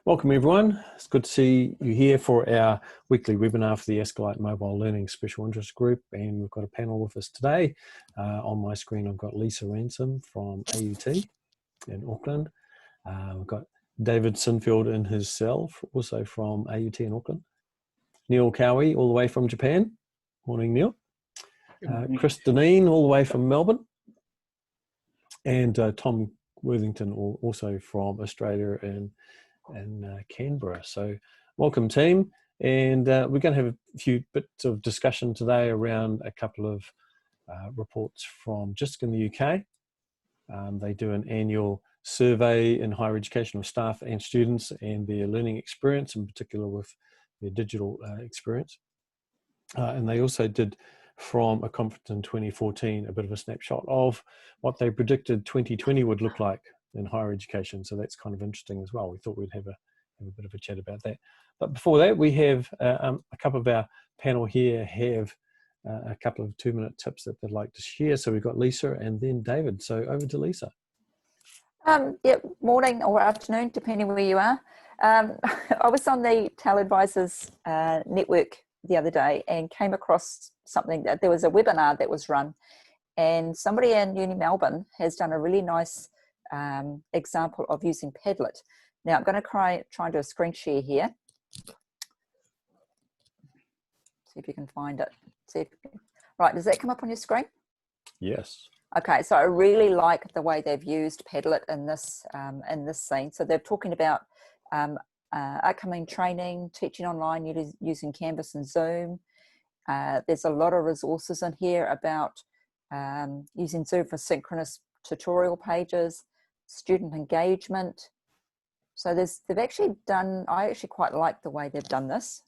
Welcome everyone. It's good to see you here for our weekly webinar for the Escalate Mobile Learning Special Interest Group, and we've got a panel with us today. On my screen I've got Lisa Ransom from AUT in Auckland. We've got David Sinfield in his cell, also from AUT in Auckland. Neil Cowie all the way from Japan. Morning Neil. Chris Deneen all the way from Melbourne. And Tom Worthington also from Australia and Canberra. So welcome team, and we're going to have a few bits of discussion today around a couple of reports from JISC in the UK. They do an annual survey in higher education of staff and students and their learning experience, in particular with their digital experience. And they also did, from a conference in 2014, a bit of a snapshot of what they predicted 2020 would look like in higher education. So that's kind of interesting as well. We thought we'd have a bit of a chat about that. But before that, we have a couple of our panel here have a couple of 2-minute tips that they'd like to share. So we've got Lisa and then David. So over to Lisa. Yeah, morning or afternoon, depending where you are. I was on the TAL Advisors network the other day and came across something that there was a webinar that was run, and somebody in Uni Melbourne has done a really nice example of using Padlet. Now I'm going to try and do a screen share here. See if you can find it. Right, does that come up on your screen? Yes. Okay, so I really like the way they've used Padlet in this scene. So they're talking about upcoming training, teaching online using Canvas and Zoom. There's a lot of resources in here about using Zoom for synchronous tutorial pages, student engagement. So they've actually done, I actually quite like the way they've done this.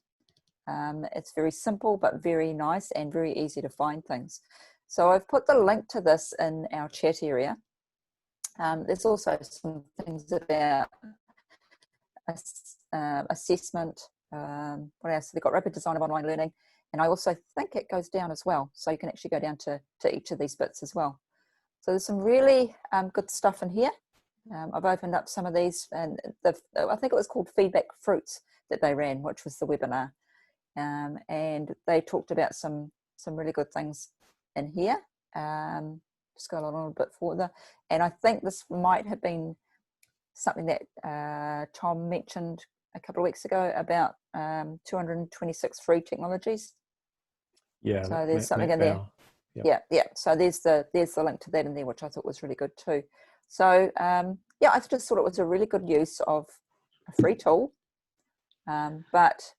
It's very simple but very nice and very easy to find things. So I've put the link to this in our chat area. There's also some things about assessment. What else? They've got rapid design of online learning. And I also think it goes down as well. So you can actually go down to each of these bits as well. So there's some really good stuff in here. I've opened up some of these, and I think it was called Feedback Fruits that they ran, which was the webinar. And they talked about some really good things in here. Just go a little bit further. And I think this might have been something that Tom mentioned a couple of weeks ago about 226 free technologies. Yeah. So there's something in there. Yep. Yeah. So there's the link to that in there, which I thought was really good too. So yeah, I just thought it was a really good use of a free tool, but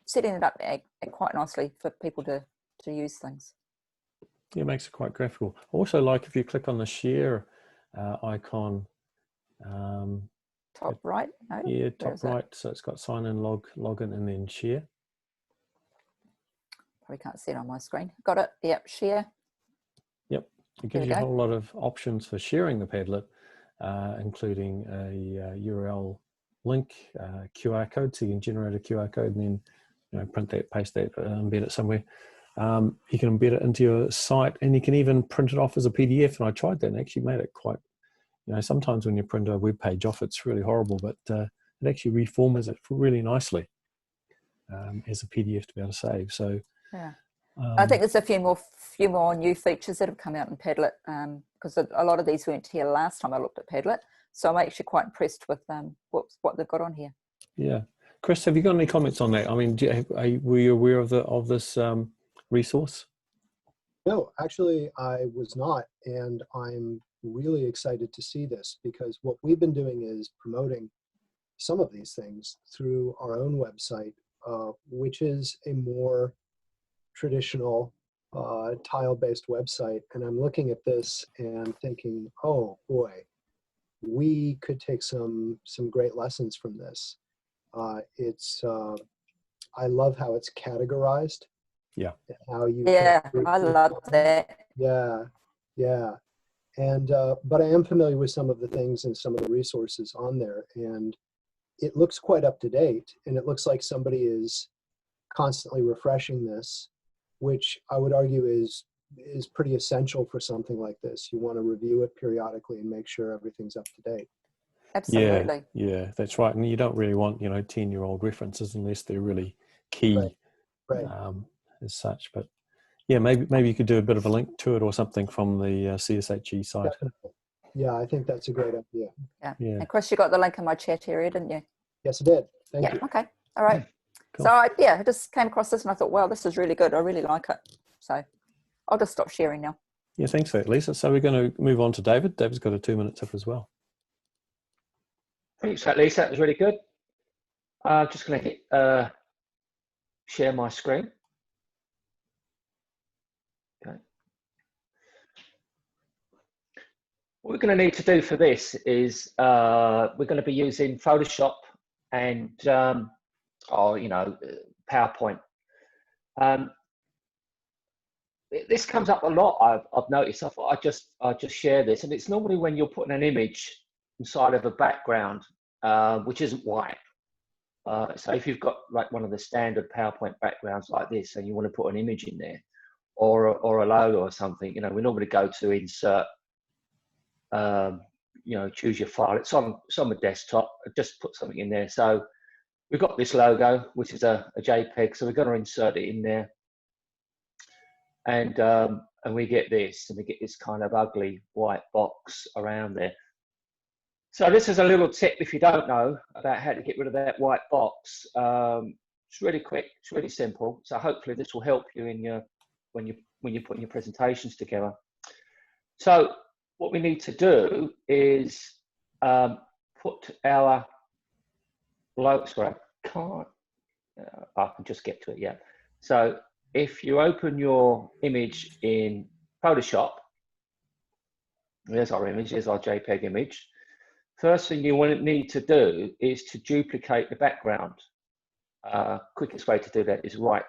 setting it up quite nicely for people to use things. Yeah, it makes it quite graphical. I also like if you click on the share icon. Top right? No, yeah, top right. So it's got sign in, login, and then share. Probably can't see it on my screen. Got it. Yep, share. Yep, it gives you a whole lot of options for sharing the Padlet, including a URL link, QR code, so you can generate a QR code and then print that, paste that, embed it somewhere. You can embed it into your site, and you can even print it off as a PDF. And I tried that and actually made it quite. Sometimes when you print a web page off, it's really horrible, but it actually reformats it really nicely as a PDF to be able to save. So yeah, I think there's a few more new features that have come out in Padlet, because a lot of these weren't here last time I looked at Padlet. So I'm actually quite impressed with what they've got on here. Yeah, Chris, have you got any comments on that? I mean, were you aware of this resource? No, actually, I was not, and I'm really excited to see this, because what we've been doing is promoting some of these things through our own website, which is a more traditional tile-based website. And I'm looking at this and thinking, oh boy, we could take some great lessons from this. I love how it's categorized. Yeah. How you I love that. Yeah. And but I am familiar with some of the things and some of the resources on there, and it looks quite up to date, and it looks like somebody is constantly refreshing this, which I would argue is pretty essential for something like this. You want to review it periodically and make sure everything's up to date. Absolutely. Yeah, that's right. And you don't really want, 10-year-old references unless they're really Right. key Right. as such. But yeah, maybe you could do a bit of a link to it or something from the CSHE site. Definitely. Yeah, I think that's a great idea. Yeah. Yeah. And Chris, you got the link in my chat area, didn't you? Yes, it did. Thank Yeah. you. Okay. All right. Cool. So I just came across this and I thought, wow, this is really good. I really like it. So I'll just stop sharing now. Yeah, thanks for that, Lisa. So we're going to move on to David. David's got a 2-minute tip as well. Thanks for that, Lisa. That was really good. I'm just going to hit share my screen. Okay. What we're going to need to do for this is we're going to be using Photoshop and PowerPoint. This comes up a lot. I've noticed. I thought I'd just share this, and it's normally when you're putting an image inside of a background which isn't white. So if you've got like one of the standard PowerPoint backgrounds like this, and you want to put an image in there, or a logo or something, we normally go to insert. Choose your file. It's on the desktop. Just put something in there. So we've got this logo, which is a JPEG. So we're going to insert it in there. And we get this, and we get this kind of ugly white box around there. So this is a little tip if you don't know about how to get rid of that white box. It's really quick, it's really simple. So hopefully this will help you in when you're putting your presentations together. So what we need to do is put our logo. Sorry, I can just get to it. Yeah. So if you open your image in Photoshop, there's our image, there's our JPEG image. First thing you need to do is to duplicate the background. Quickest way to do that is right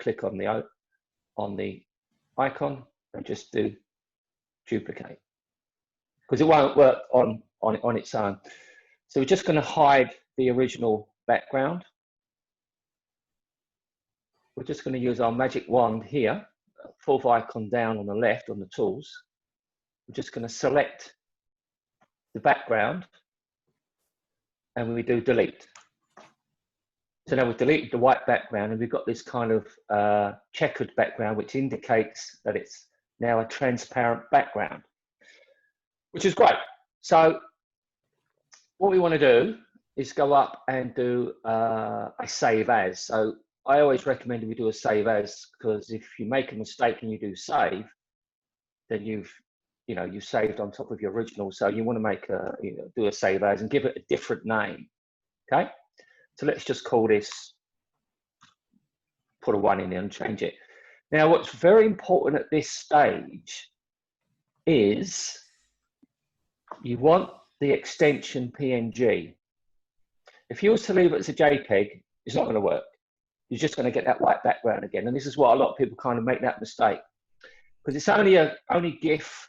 click on the icon and just do duplicate, because it won't work on its own. So we're just going to hide the original background. We're just going to use our magic wand here, fourth icon down on the left on the tools. We're just going to select the background and we do delete. So now we've deleted the white background and we've got this kind of checkered background, which indicates that it's now a transparent background, which is great. So what we want to do is go up and do a save as. So I always recommend we do a save as, because if you make a mistake and you do save, then you've saved on top of your original. So you want to do a save as and give it a different name. Okay. So let's just call this, put a 1 in there and change it. Now, what's very important at this stage is you want the extension PNG. If you was to leave it as a JPEG, it's not going to work. You're just going to get that white background again. And this is what a lot of people kind of make that mistake, because it's only GIF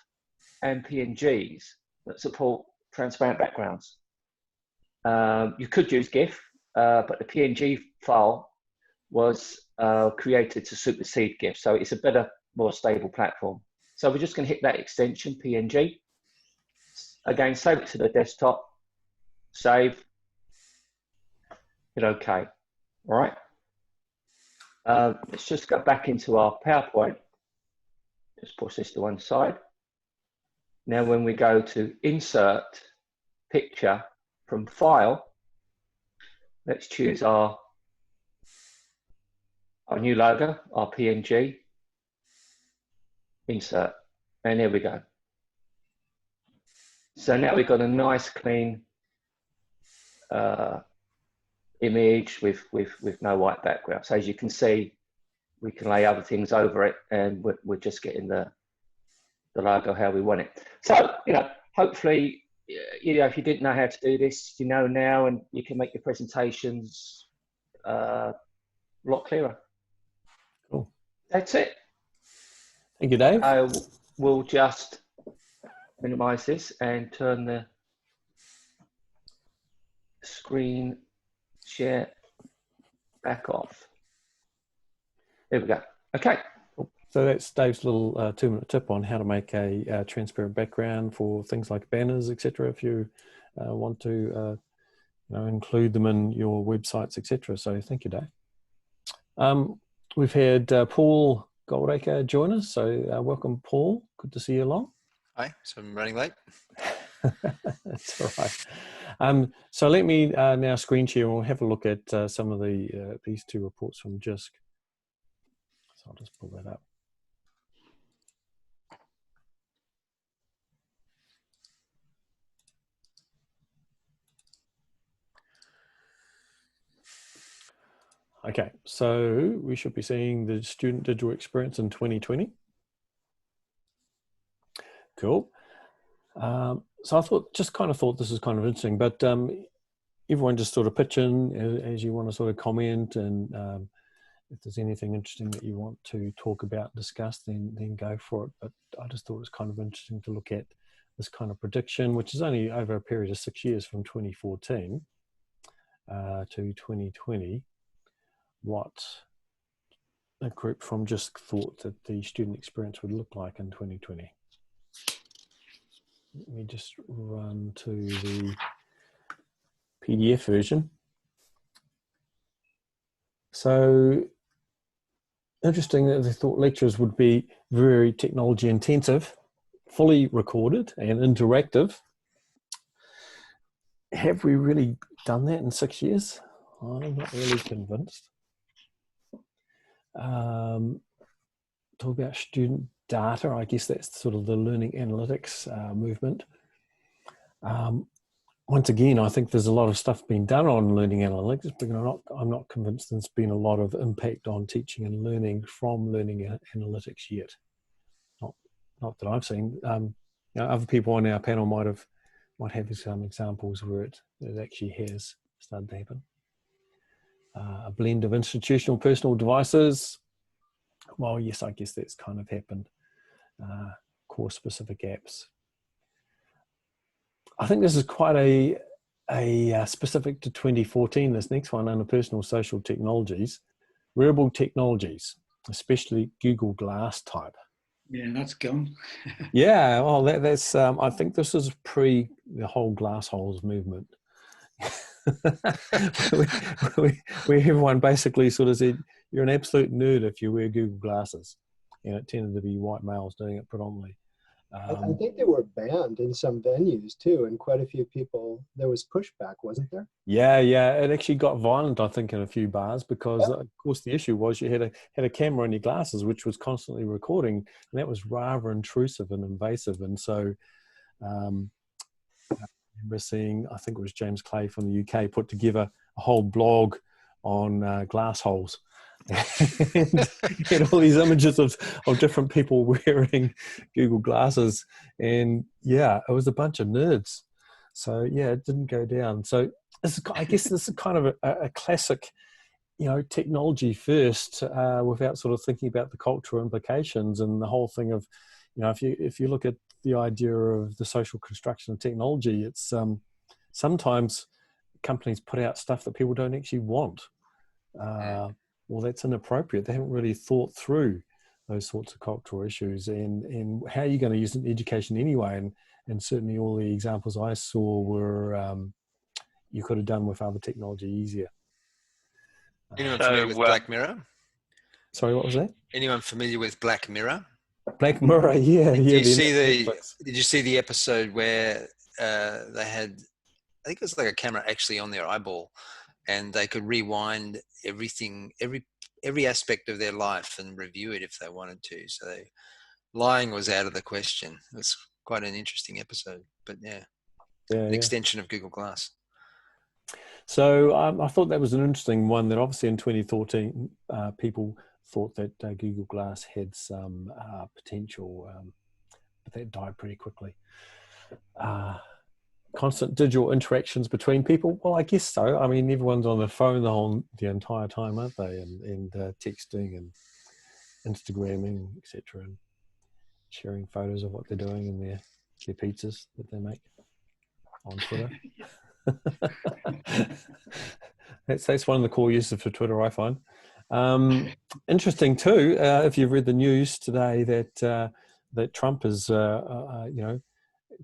and PNGs that support transparent backgrounds. You could use GIF, but the PNG file was created to supersede GIF. So it's a better, more stable platform. So we're just going to hit that extension PNG. Again, save it to the desktop, save, hit OK. All right. Let's just go back into our PowerPoint. Just push this to one side. Now, when we go to Insert Picture from File, let's choose our new logo, our PNG, Insert, and there we go. So now we've got a nice, clean image with no white background. So as you can see, we can lay other things over it, and we're just getting the logo how we want it. So hopefully, if you didn't know how to do this, you know now, and you can make your presentations a lot clearer. Cool. That's it. Thank you, Dave. I will just minimize this and turn the screen share back off. There we go. Okay. So that's Dave's little 2-minute tip on how to make a transparent background for things like banners, etc. If you're want to include them in your websites, etc. So thank you, Dave. We've had Paul Goldacre join us. So welcome, Paul. Good to see you along. Hi, so I'm running late. That's all right. So let me now screen share and we'll have a look at some of these two reports from JISC. So I'll just pull that up. Okay, so we should be seeing the student digital experience in 2020. Cool. So I thought this is kind of interesting, but everyone just sort of pitch in as you want to sort of comment, and if there's anything interesting that you want to talk about, discuss, then go for it. But I just thought it was kind of interesting to look at this kind of prediction, which is only over a period of 6 years from 2014 to 2020, what a group from JISC thought that the student experience would look like in 2020. Let me just run to the PDF version. So interesting that they thought lectures would be very technology intensive, fully recorded and interactive. Have we really done that in 6 years? I'm not really convinced. Talk about student data. I guess that's sort of the learning analytics movement. Once again, I think there's a lot of stuff being done on learning analytics, but I'm not convinced there's been a lot of impact on teaching and learning from learning analytics yet. Not that I've seen. Other people on our panel might have some examples where it actually has started to happen. A blend of institutional personal devices. Well, yes, I guess that's kind of happened. Course-specific apps. I think this is quite a specific to 2014, this next one, under personal social technologies. Wearable technologies, especially Google Glass type. Yeah, that's gone. Yeah, well, that's, I think this is pre the whole glass holes movement. where everyone basically sort of said, you're an absolute nerd if you wear Google glasses. And it tended to be white males doing it predominantly. I think they were banned in some venues too, and quite a few people, there was pushback, wasn't there? Yeah, it actually got violent, I think, in a few bars because, of course, the issue was you had a camera in your glasses which was constantly recording, and that was rather intrusive and invasive. And so I remember seeing, I think it was James Clay from the UK, put together a whole blog on glass holes. and all these images of different people wearing Google glasses, and yeah, it was a bunch of nerds. So yeah, it didn't go down. So I guess this is kind of a classic, technology first, without sort of thinking about the cultural implications and the whole thing of, if you look at the idea of the social construction of technology, it's sometimes companies put out stuff that people don't actually want. Well, that's inappropriate. They haven't really thought through those sorts of cultural issues and how are you going to use it in education anyway. And certainly all the examples I saw were you could have done with other technology easier. Anyone familiar with Black Mirror? Sorry, what was that? Anyone familiar with Black Mirror? Black Mirror, yeah. Did you see the episode where they had, I think it was like a camera actually on their eyeball, and they could rewind everything, every aspect of their life and review it if they wanted to. So lying was out of the question. It was quite an interesting episode, but an extension of Google Glass. So I thought that was an interesting one that obviously in 2014, people thought that Google Glass had some potential, but that died pretty quickly. Constant digital interactions between people. Well, I guess so. I mean, everyone's on their phone the entire time, aren't they? And texting and Instagramming, etc., and sharing photos of what they're doing and their pizzas that they make on Twitter. That's one of the core uses for Twitter, I find. Interesting too, if you've read the news today that Trump is,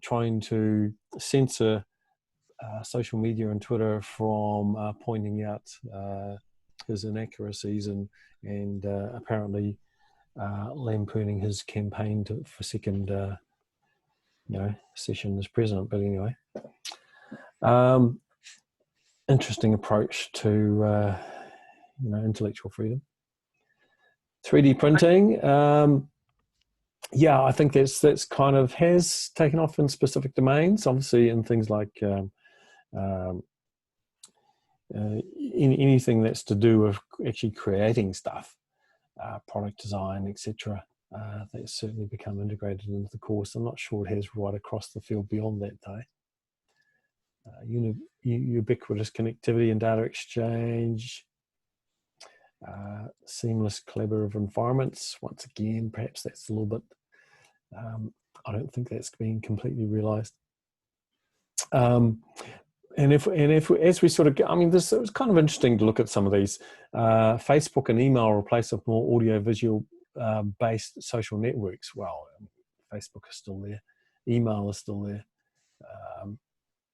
trying to censor social media and Twitter from pointing out his inaccuracies and apparently lampooning his campaign for second session as president. But anyway, interesting approach to intellectual freedom. 3D printing, I think that's kind of has taken off in specific domains, obviously in things like anything that's to do with actually creating stuff, product design, etc. That's certainly become integrated into the course. I'm not sure it has right across the field beyond that though. Ubiquitous connectivity and data exchange, seamless collaborative environments. Once again, perhaps that's a little bit, I don't think that's been completely realized. As we sort of, it was kind of interesting to look at some of these. Facebook and email replace with more audio-visual based social networks. Well, Facebook is still there, email is still there.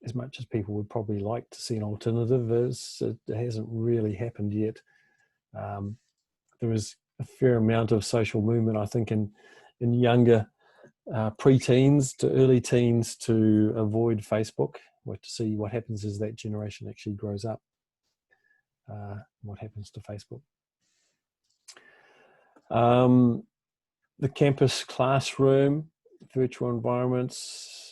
As much as people would probably like to see an alternative, it hasn't really happened yet. There is a fair amount of social movement, I think, in younger pre-teens to early teens to avoid Facebook. We're to see what happens as that generation actually grows up. What happens to Facebook? The campus classroom, virtual environments.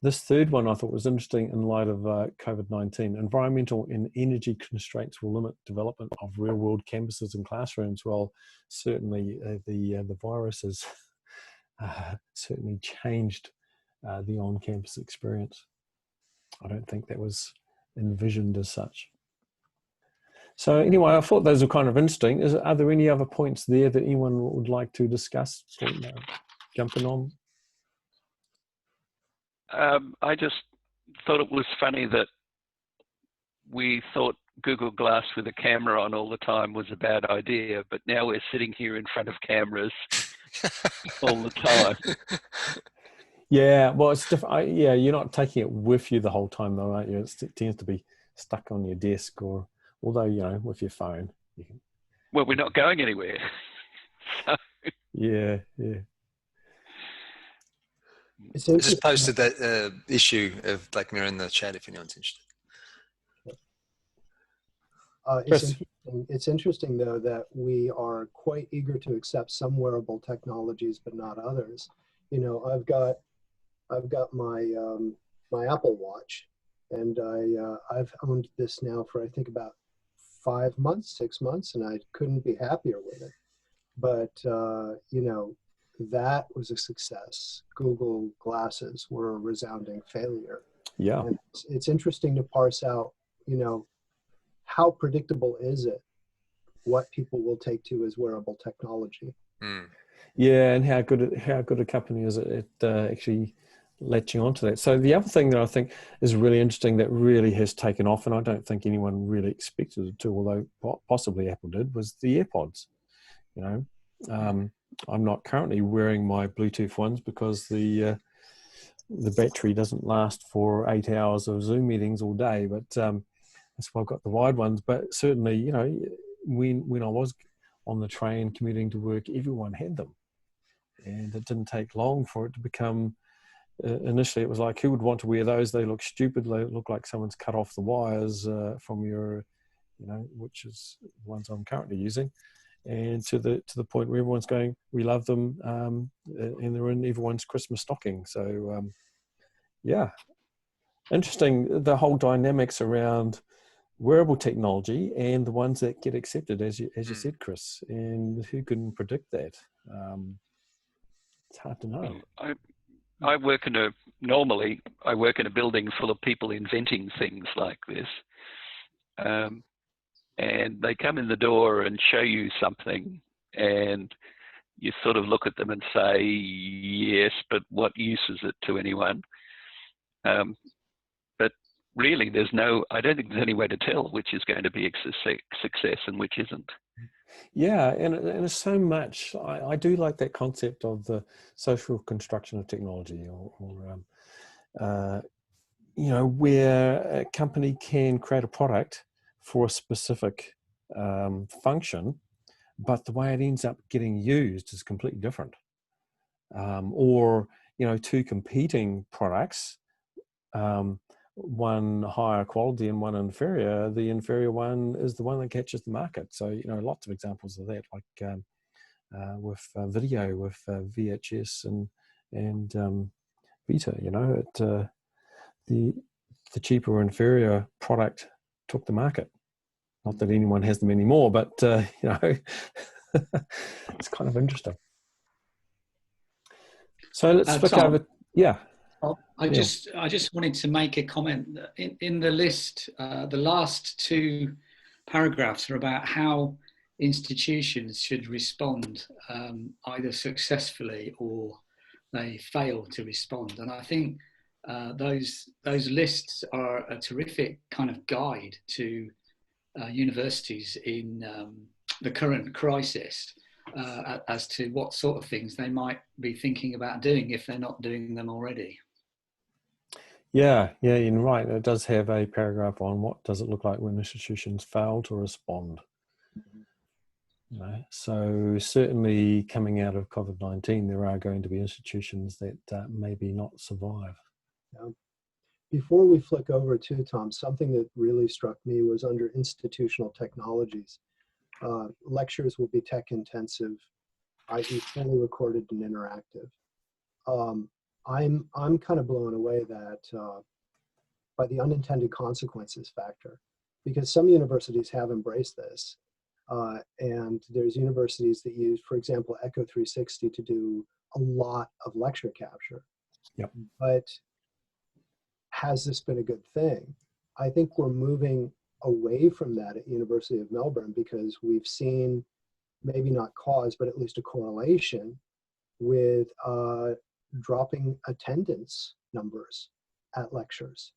This third one I thought was interesting in light of COVID-19. Environmental and energy constraints will limit development of real-world campuses and classrooms. Well, certainly the virus has certainly changed the on-campus experience. I don't think that was envisioned as such. So anyway, I thought those were kind of interesting. Are there any other points there that anyone would like to discuss? Jumping on? I just thought it was funny that we thought Google Glass with a camera on all the time was a bad idea, but now we're sitting here in front of cameras all the time. Yeah, well, it's different. You're not taking it with you the whole time, though, aren't you? It tends to be stuck on your desk, or although with your phone. You can... Well, we're not going anywhere. So... Yeah. I just posted that issue of Black Mirror in the chat if anyone's interested. It's interesting, though, that we are quite eager to accept some wearable technologies, but not others. I've got my my Apple Watch, and I've owned this now for I think about 6 months, and I couldn't be happier with it. But that was a success. Google Glasses were a resounding failure. Yeah, and it's interesting to parse out, how predictable is it what people will take to as wearable technology. Yeah, and how good a company is it at actually latching onto that. So the other thing that I think is really interesting that really has taken off, and I don't think anyone really expected it to, although possibly Apple did, was the AirPods. I'm not currently wearing my Bluetooth ones because the battery doesn't last for 8 hours of Zoom meetings all day, but that's why I've got the wired ones. But certainly, when I was on the train commuting to work, everyone had them. And it didn't take long for it to become, initially it was like, who would want to wear those? They look stupid. They look like someone's cut off the wires from your, which is the ones I'm currently using. And to the point where everyone's going, we love them, and they're in everyone's Christmas stocking. So, interesting, the whole dynamics around wearable technology and the ones that get accepted, as you said, Chris, and who can predict that? It's hard to know. I work in a building full of people inventing things like this. And they come in the door and show you something, and you sort of look at them and say, yes, but what use is it to anyone? But really, I don't think there's any way to tell which is going to be a success and which isn't. Yeah, and it's so much. I do like that concept of the social construction of technology, or where a company can create a product for a specific function, but the way it ends up getting used is completely different. Or, two competing products, one higher quality and one inferior. The inferior one is the one that catches the market. So, lots of examples of that, like with video, with VHS and Vita. The cheaper or inferior product took the market. Not that anyone has them anymore, but it's kind of interesting. So let's flick Tom, over. Yeah. I just wanted to make a comment that in the list, the last two paragraphs are about how institutions should respond, either successfully or they fail to respond. And I think those lists are a terrific kind of guide to universities in the current crisis. As to what sort of things they might be thinking about doing if they're not doing them already. Yeah, you're right. It does have a paragraph on what does it look like when institutions fail to respond. So certainly coming out of COVID-19, there are going to be institutions that maybe not survive. Yeah. Before we flick over to Tom, something that really struck me was under institutional technologies. Lectures will be tech intensive, i.e. fully recorded and interactive. I'm kind of blown away by the unintended consequences factor, because some universities have embraced this. And there's universities that use, for example, Echo 360 to do a lot of lecture capture. Yep. But has this been a good thing? I think we're moving away from that at University of Melbourne, because we've seen maybe not cause, but at least a correlation with dropping attendance numbers at lectures.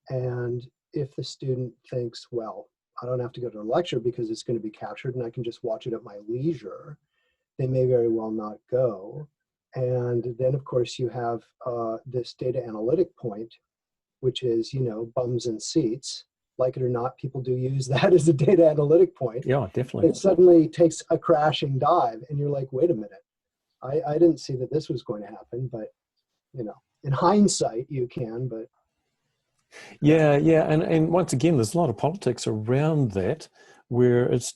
And if the student thinks, well, I don't have to go to a lecture because it's going to be captured and I can just watch it at my leisure, they may very well not go. And then of course you have this data analytic point, which is, bums and seats. Like it or not, people do use that as a data analytic point. Yeah, definitely. It suddenly takes a crashing dive and you're like, wait a minute, I didn't see that this was going to happen, but in hindsight you can, but. Yeah. And once again, there's a lot of politics around that, where it's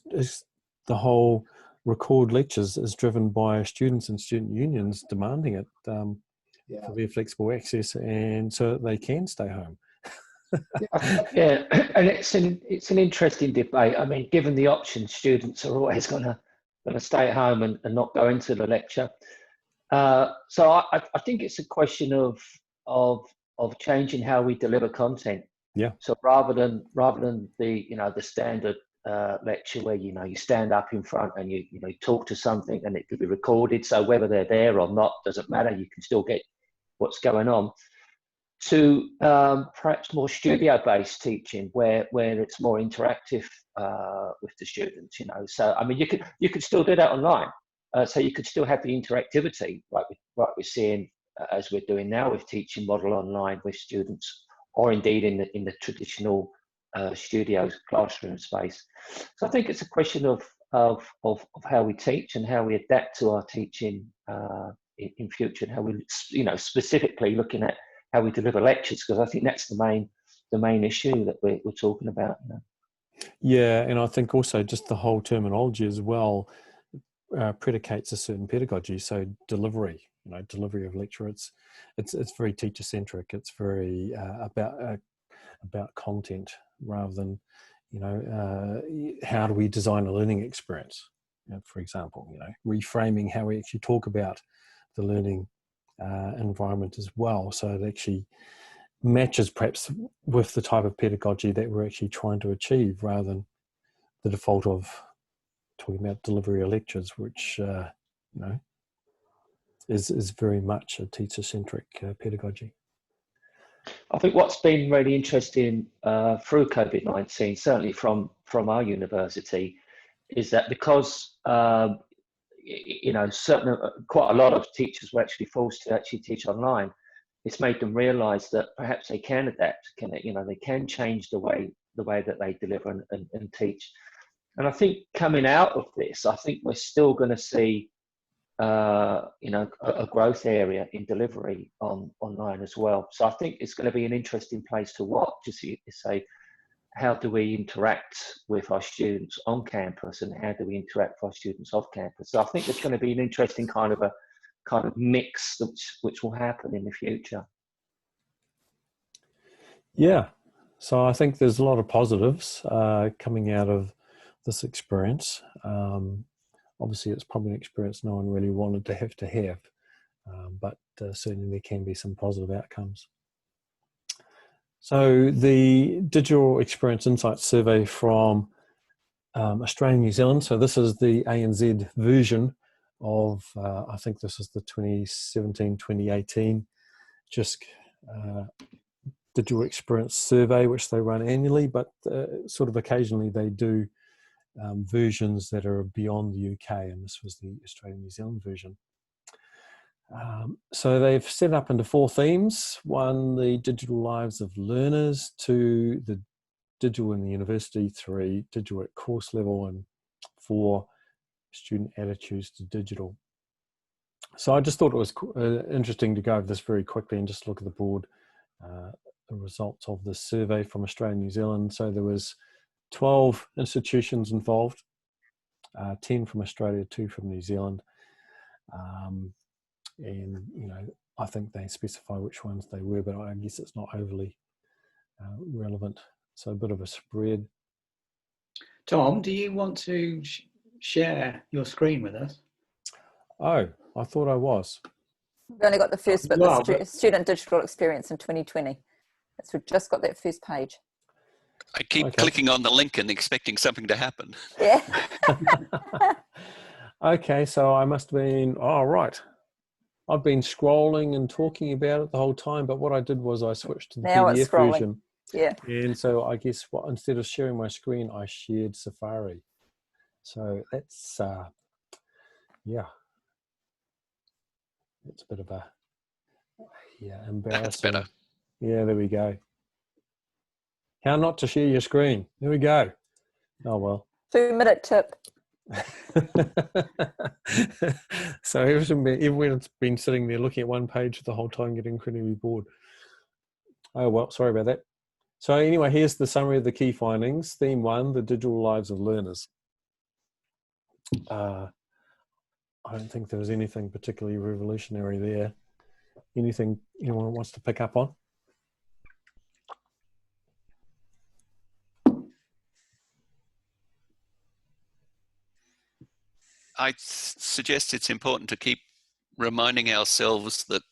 the whole record lectures is driven by students and student unions demanding it for their flexible access, and so that they can stay home. Yeah, and it's an interesting debate. I mean, given the option, students are always going to stay at home and not go into the lecture. So I think it's a question of changing how we deliver content. Yeah. So rather than the standard lecture where you stand up in front and you talk to something and it could be recorded, so whether they're there or not doesn't matter. You can still get what's going on. To perhaps more studio-based teaching, where it's more interactive with the students. So I mean, you could still do that online. So you could still have the interactivity, like we're seeing as we're doing now with teaching model online with students, or indeed in the traditional studio classroom space. So I think it's a question of how we teach and how we adapt to our teaching in future, and how we specifically looking at how we deliver lectures, because I think that's the main issue that we're talking about. Yeah, and I think also just the whole terminology as well predicates a certain pedagogy. So delivery of lecture, it's very teacher centric. It's very about content rather than how do we design a learning experience. For example, reframing how we actually talk about the learning environment as well, so it actually matches perhaps with the type of pedagogy that we're actually trying to achieve, rather than the default of talking about delivery of lectures, which is very much a teacher-centric pedagogy. I think what's been really interesting through COVID-19, certainly from our university, is that because quite a lot of teachers were actually forced to actually teach online. it's made them realise that perhaps they can adapt, they can change the way that they deliver and teach. And I think coming out of this, I think we're still going to see a growth area in delivery online as well. So I think it's going to be an interesting place to watch, to say, how do we interact with our students on campus, and how do we interact with our students off campus? So I think there's going to be an interesting kind of mix which will happen in the future. Yeah, so I think there's a lot of positives coming out of this experience. Obviously, it's probably an experience no one really wanted to have, but certainly there can be some positive outcomes. So the Digital Experience Insights Survey from Australia and New Zealand. So this is the ANZ version of, I think this is the 2017-2018 JISC Digital Experience Survey, which they run annually, but sort of occasionally they do versions that are beyond the UK, and this was the Australian New Zealand version. So they've set up into 4 themes: 1, the digital lives of learners; 2, the digital in the university; 3, digital at course level; and 4, student attitudes to digital. So I just thought it was interesting to go over this very quickly and just look at the broad the results of this survey from Australia and New Zealand. So there was 12 institutions involved, 10 from Australia, 2 from New Zealand. And, I think they specify which ones they were, but I guess it's not overly relevant. So a bit of a spread. Tom, do you want to share your screen with us? Oh, I thought I was. We've only got the first bit, the student digital experience in 2020. So we've just got that first page. I keep clicking on the link and expecting something to happen. Yeah. Okay, so I must have been, right. I've been scrolling and talking about it the whole time, but what I did was I switched to the PDF version. Yeah. And so I guess instead of sharing my screen, I shared Safari. So that's, yeah. It's a bit of a, embarrassing. That's better. Yeah, there we go. How not to share your screen. There we go. Oh, well. 2-minute tip. So everyone's been sitting there looking at one page the whole time, getting incredibly bored. Oh, well, sorry about that. So anyway, here's the summary of the key findings. Theme 1, the digital lives of learners. I don't think there was anything particularly revolutionary there. Anything anyone wants to pick up on? I suggest it's important to keep reminding ourselves that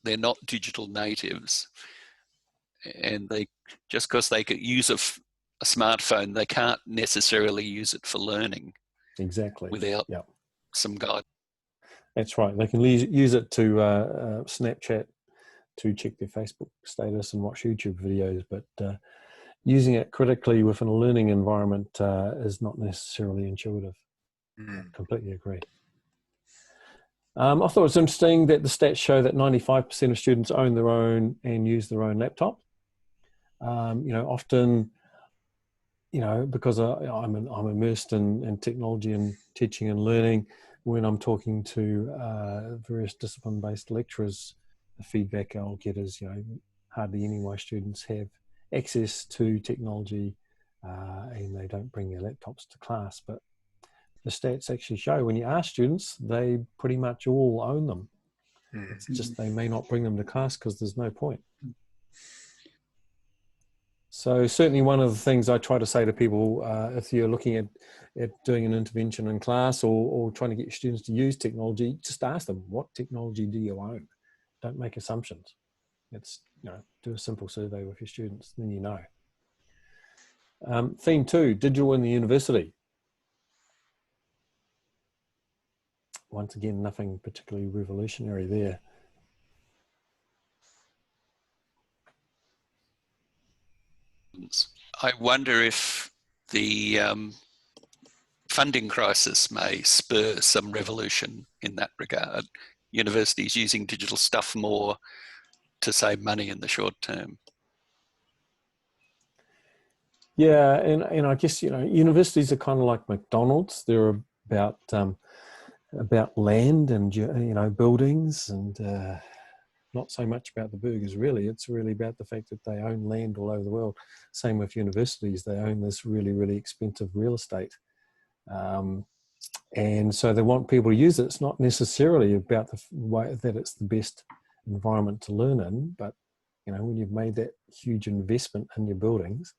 they're not digital natives, and just because they could use a smartphone, they can't necessarily use it for learning. Exactly. Without some guide. That's right. They can use it to Snapchat, to check their Facebook status and watch YouTube videos, but using it critically within a learning environment is not necessarily intuitive. I completely agree. I thought it was interesting that the stats show that 95% of students own their own and use their own laptop. Often, because I'm immersed in technology and teaching and learning, when I'm talking to various discipline-based lecturers, the feedback I'll get is, hardly any of my students have access to technology and they don't bring their laptops to class. But the stats actually show when you ask students, they pretty much all own them. It's just they may not bring them to class because there's no point. So certainly one of the things I try to say to people, if you're looking at doing an intervention in class or trying to get your students to use technology, just ask them, what technology do you own? Don't make assumptions. It's, do a simple survey with your students, then you know. Theme 2, digital in the university. Once again, nothing particularly revolutionary there. I wonder if the funding crisis may spur some revolution in that regard. Universities using digital stuff more to save money in the short term. Yeah, and I guess, you know, universities are kind of like McDonald's. They're about land and, you know, buildings, and not so much about the burgers, really. It's really about the fact that they own land all over the world. Same with universities. They own this really, really expensive real estate. And so they want people to use it. It's not necessarily about the way that it's the best environment to learn in, but, you know, when you've made that huge investment in your buildings,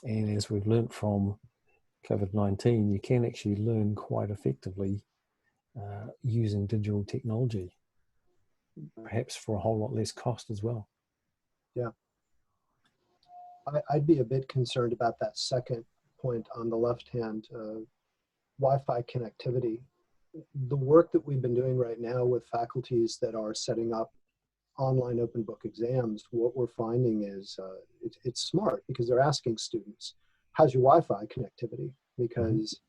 and as we've learned from COVID-19, you can actually learn quite effectively using digital technology, perhaps for a whole lot less cost as well. Yeah. I'd be a bit concerned about that second point on the left hand, Wi-Fi connectivity. The work that we've been doing right now with faculties that are setting up online open book exams, what we're finding is it's smart, because they're asking students, how's your Wi-Fi connectivity? Because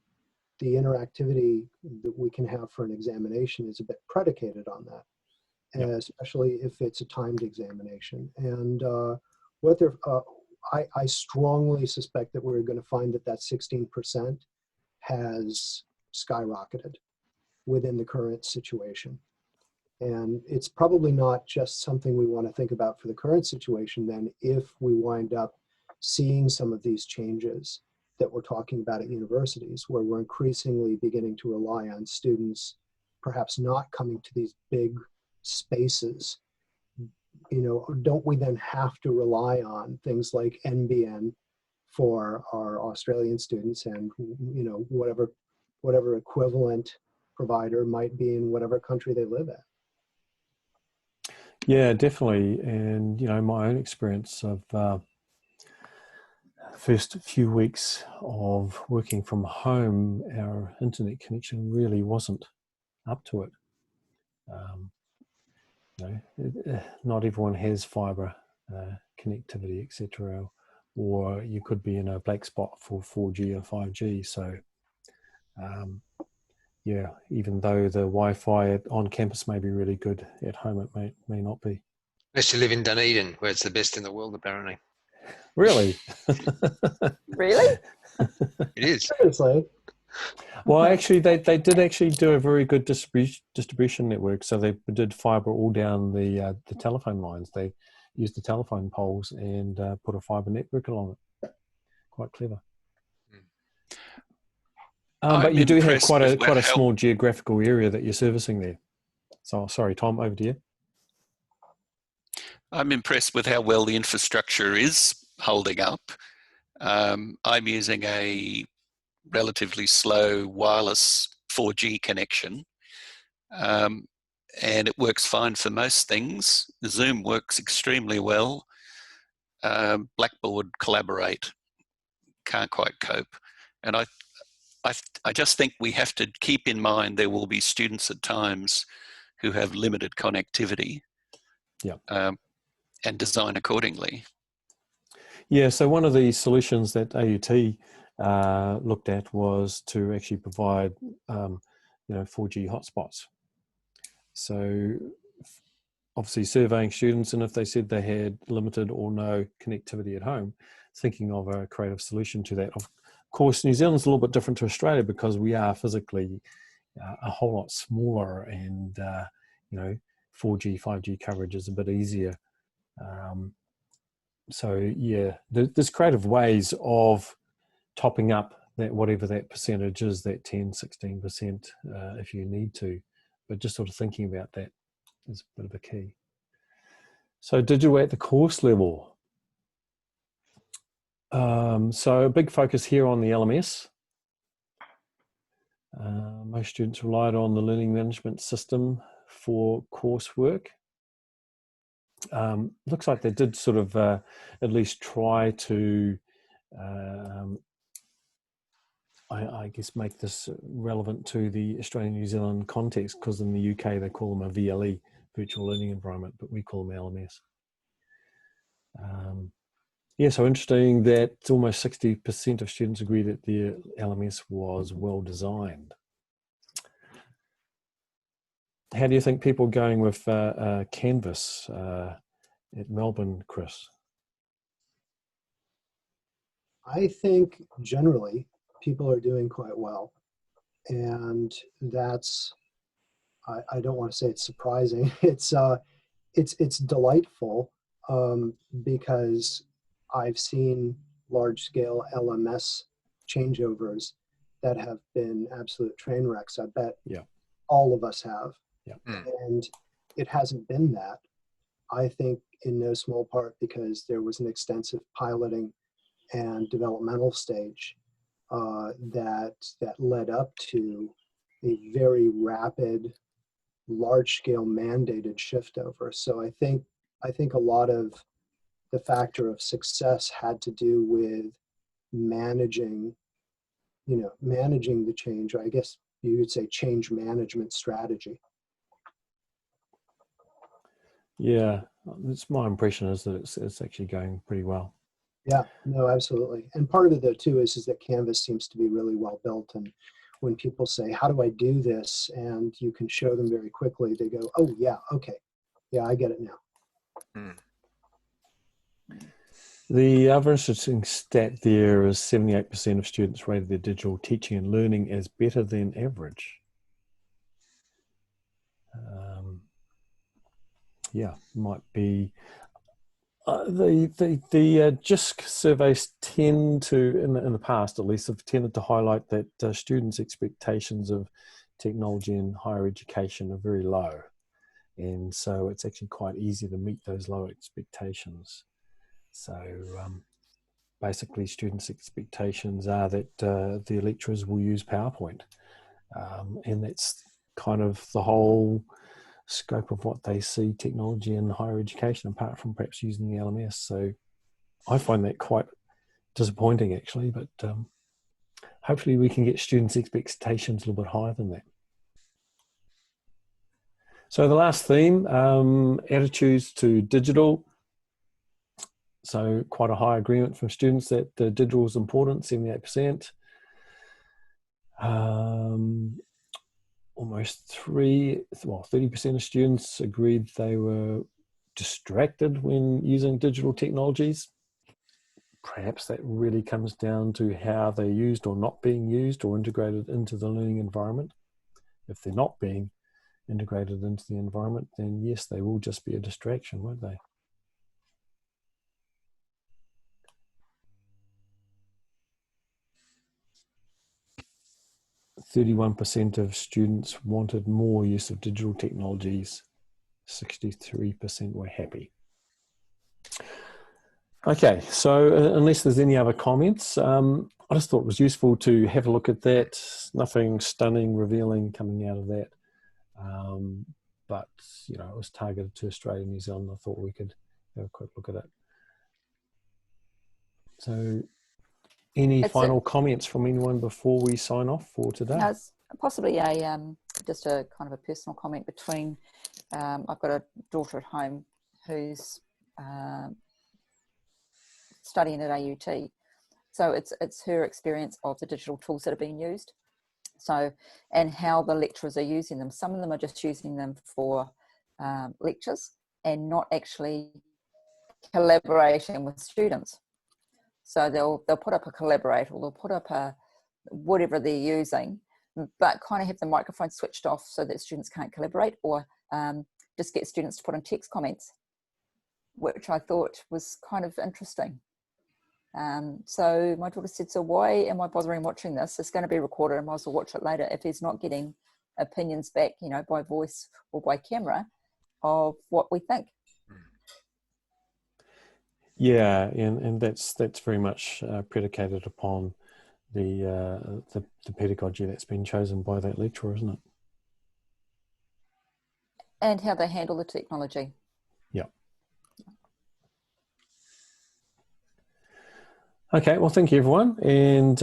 the interactivity that we can have for an examination is a bit predicated on that, Yep. especially if it's a timed examination. And what they're, I strongly suspect that we're going to find that that 16% has skyrocketed within the current situation. And it's probably not just something we want to think about for the current situation then, if we wind up seeing some of these changes that we're talking about at universities, where we're increasingly beginning to rely on students perhaps not coming to these big spaces. You know, don't we then have to rely on things like NBN for our Australian students, and, you know, whatever equivalent provider might be in whatever country they live in? Yeah, definitely. And, you know, my own experience of first few weeks of working from home, our internet connection really wasn't up to it. You know, not everyone has fibre connectivity, etc., or you could be in a black spot for 4G or 5G. So, yeah, even though the Wi-Fi on campus may be really good, at home it may not be. Unless you live in Dunedin, where it's the best in the world, apparently. Really? Really? It is. Seriously. Well, actually, they did actually do a very good distribution network. So they did fibre all down the telephone lines. They used the telephone poles and put a fibre network along it. Quite clever. But you do have quite a small geographical area that you're servicing there. So, sorry, Tom, over to you. I'm impressed with how well the infrastructure is holding up. I'm using a relatively slow wireless 4G connection, and it works fine for most things. Zoom works extremely well. Blackboard Collaborate can't quite cope. And I just think we have to keep in mind there will be students at times who have limited connectivity. Yeah. And design accordingly. Yeah, so one of the solutions that AUT looked at was to actually provide, you know, 4G hotspots. So obviously surveying students, and if they said they had limited or no connectivity at home, thinking of a creative solution to that. Of course, New Zealand's a little bit different to Australia because we are physically a whole lot smaller, and, you know, 4G, 5G coverage is a bit easier. So yeah, there's creative ways of topping up that, whatever that percentage is, that 10, 16%, if you need to, but just sort of thinking about that is a bit of a key. So digital at the course level. So a big focus here on the LMS. Most students relied on the learning management system for coursework. Looks like they did sort of at least try to, I guess, make this relevant to the Australian-New Zealand context, because in the UK they call them a VLE, virtual learning environment, but we call them LMS. Yeah, so interesting that almost 60% of students agree that the LMS was well designed. how do you think people are going with Canvas at Melbourne, Chris? I think generally people are doing quite well. And that's, I don't want to say it's surprising. It's delightful because I've seen large scale LMS changeovers that have been absolute train wrecks. I bet all of us have. And it hasn't been that. I think in no small part because there was an extensive piloting and developmental stage that led up to a very rapid, large-scale mandated shift over. So I think a lot of the factor of success had to do with managing the change, or I guess you would say change management strategy. Yeah, it's my impression is that it's actually going pretty well. Yeah, no, absolutely. And part of it though too is that Canvas seems to be really well built. And when people say, how do I do this? And you can show them very quickly, they go, oh yeah, okay. Yeah, I get it now. The other interesting stat there is 78% of students rated their digital teaching and learning as better than average. Yeah, might be. The JISC surveys tend to, in the past at least, have tended to highlight that students' expectations of technology in higher education are very low. And so it's actually quite easy to meet those low expectations. So basically students' expectations are that their lecturers will use PowerPoint. And that's kind of the whole scope of what they see technology in higher education, apart from perhaps using the LMS. So I find that quite disappointing actually, but hopefully we can get students' expectations a little bit higher than that. So the last theme, attitudes to digital. So quite a high agreement from students that digital is important, 78%. Almost 30% of students agreed they were distracted when using digital technologies. Perhaps that really comes down to how they're used or not being used or integrated into the learning environment. If they're not being integrated into the environment, then yes, they will just be a distraction, won't they? %31% of students wanted more use of digital technologies. 63% were happy. Okay, so unless there's any other comments, I just thought it was useful to have a look at that. Nothing stunning, revealing coming out of that. But, you know, it was targeted to Australia and New Zealand. I thought we could have a quick look at it. So any final comments from anyone before we sign off for today? No, it's possibly just a kind of a personal comment between, I've got a daughter at home who's studying at AUT. So it's her experience of the digital tools that are being used. So, and how the lecturers are using them. Some of them are just using them for lectures and not actually collaborating with students. So they'll put up a collaborator, or they'll put up a whatever they're using, but kind of have the microphone switched off so that students can't collaborate, or just get students to put in text comments, which I thought was kind of interesting. So my daughter said, so why am I bothering watching this? It's going to be recorded, I might as well watch it later if he's not getting opinions back, you know, by voice or by camera of what we think. Yeah, and that's very much predicated upon the pedagogy that's been chosen by that lecturer, isn't it? And how they handle the technology. Yeah. Okay, well, thank you, everyone. And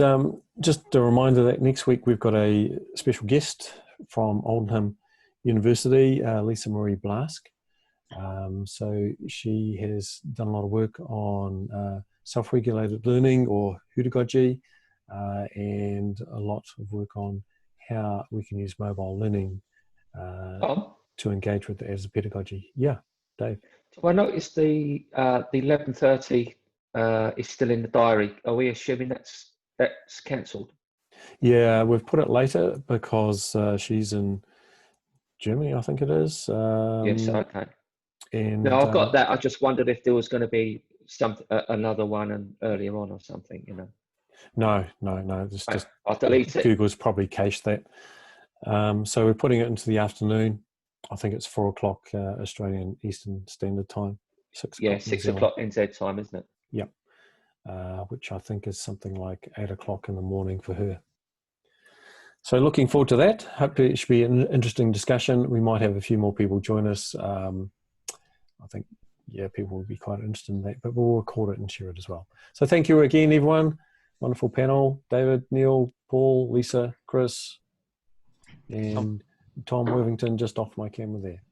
just a reminder that next week we've got a special guest from Oldham University, Lisa Marie Blask. So she has done a lot of work on self-regulated learning, or pedagogy, and a lot of work on how we can use mobile learning to engage with it as a pedagogy. Yeah, Dave. So I noticed the 11:30 is still in the diary. Are we assuming that's cancelled? Yeah, we've put it later because she's in Germany, I think it is. Yes, okay. And No, I've got that. I just wondered if there was going to be another one and earlier on or something, you know. No. It's just I'll delete it. Google's probably cached that. So we're putting it into the afternoon. I think it's 4 o'clock Australian Eastern Standard Time. 6 o'clock. Yeah, 6 o'clock NZ time, isn't it? Yep. Which I think is something like 8 o'clock in the morning for her. So looking forward to that. Hope it should be an interesting discussion. We might have a few more people join us. I think, yeah, people will be quite interested in that, but we'll record it and share it as well. So thank you again, everyone. Wonderful panel. David, Neil, Paul, Lisa, Chris, and Tom Worthington just off my camera there.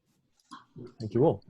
Thank you all.